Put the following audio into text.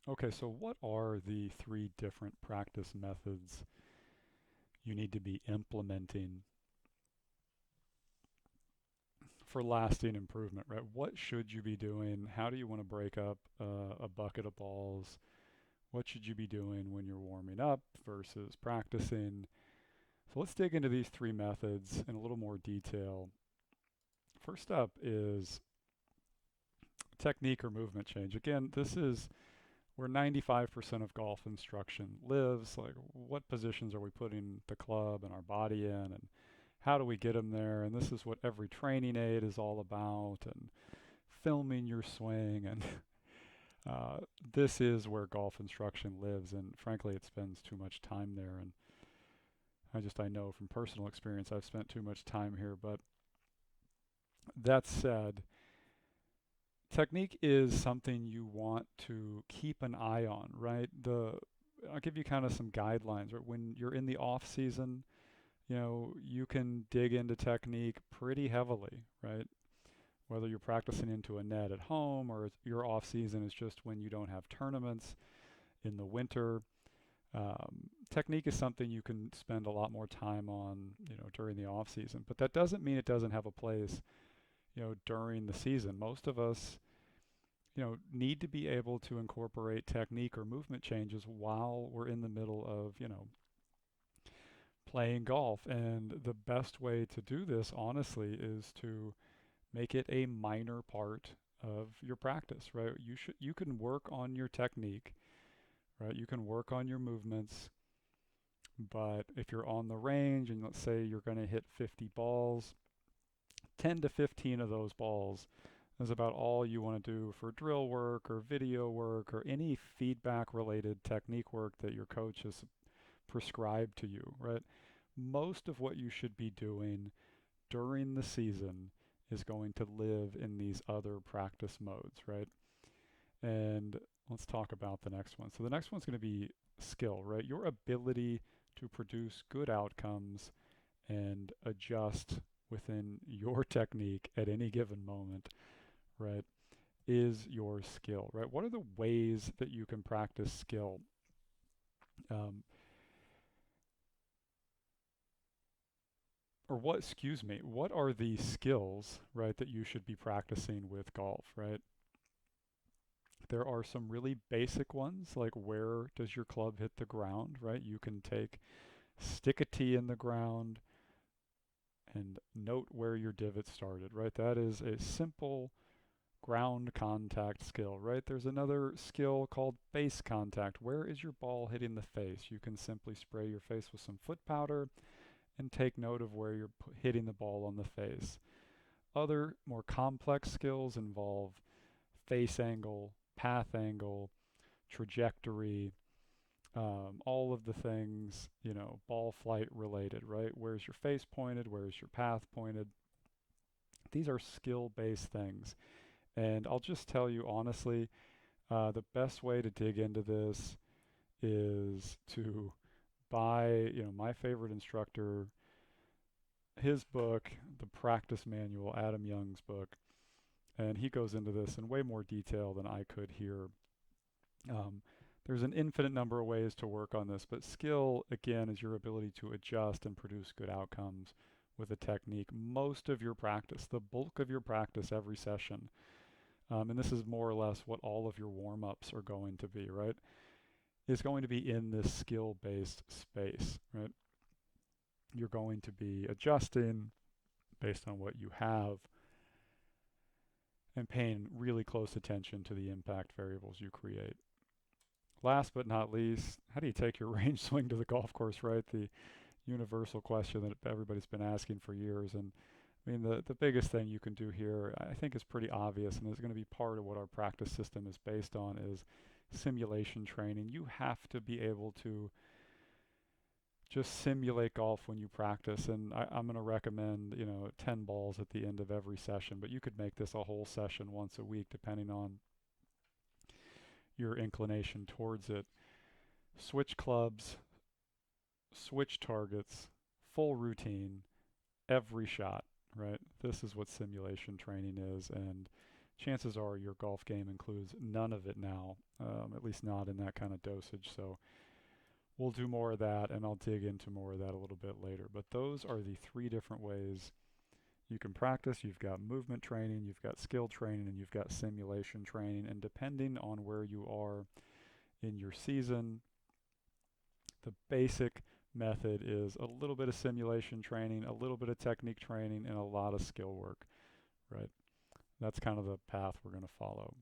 Okay, so what are the three different practice methods you need to be implementing for lasting improvement, right? What should you be doing? How do you want to break up a bucket of balls? What should you be doing when you're warming up versus practicing? So let's dig into these three methods in a little more detail. First up is technique or movement change. Again, this is where 95% of golf instruction lives. Like, what positions are we putting the club and our body in, and how do we get them there? And this is what every training aid is all about, and filming your swing. And this is where golf instruction lives. And frankly, it spends too much time there. And I know from personal experience, I've spent too much time here. But that said, technique is something you want to keep an eye on, right? I'll give you kind of some guidelines. Right? When you're in the off season, you can dig into technique pretty heavily, right? Whether you're practicing into a net at home or your off season is just when you don't have tournaments in the winter. Technique is something you can spend a lot more time on, during the off season. But that doesn't mean it doesn't have a place, during the season. Most of us, need to be able to incorporate technique or movement changes while we're in the middle of, playing golf. And the best way to do this, honestly, is to make it a minor part of your practice, right? You can work on your technique, right? You can work on your movements, but if you're on the range and let's say you're going to hit 50 balls, 10 to 15 of those balls is about all you want to do for drill work or video work or any feedback related technique work that your coach has prescribed to you, right? Most of what you should be doing during the season is going to live in these other practice modes, right? And let's talk about the next one. So the next one's going to be skill, right? Your ability to produce good outcomes and adjust within your technique at any given moment, right, is your skill, right? What are the ways that you can practice skill? Um, what are the skills, right, that you should be practicing with golf, right? There are some really basic ones, like where does your club hit the ground, right? You can stick a tee in the ground and note where your divot started, right? That is a simple ground contact skill, right? There's another skill called face contact. Where is your ball hitting the face? You can simply spray your face with some foot powder and take note of where you're hitting the ball on the face. Other more complex skills involve face angle, path angle, trajectory, all of the things, ball flight related, right? Where's your face pointed? Where's your path pointed? These are skill based things. And I'll just tell you honestly, the best way to dig into this is to buy, my favorite instructor, his book, The Practice Manual, Adam Young's book, and he goes into this in way more detail than I could here. Um, there's an infinite number of ways to work on this, but skill, again, is your ability to adjust and produce good outcomes with a technique. Most of your practice, the bulk of your practice every session, and this is more or less what all of your warm ups are going to be, right? Is going to be in this skill based space, right? You're going to be adjusting based on what you have and paying really close attention to the impact variables you create. Last but not least, how do you take your range swing to the golf course, right? The universal question that everybody's been asking for years. And I mean, the biggest thing you can do here, I think, is pretty obvious, and is going to be part of what our practice system is based on, is simulation training. You have to be able to just simulate golf when you practice. And I'm going to recommend, 10 balls at the end of every session, but you could make this a whole session once a week, depending on your inclination towards it. Switch clubs, switch targets, full routine, every shot, right? This is what simulation training is. And chances are your golf game includes none of it now, at least not in that kind of dosage. So we'll do more of that, and I'll dig into more of that a little bit later. But those are the three different ways you can practice. You've got movement training, you've got skill training, and you've got simulation training. And depending on where you are in your season, the basic method is a little bit of simulation training, a little bit of technique training, and a lot of skill work, right? That's kind of the path we're going to follow.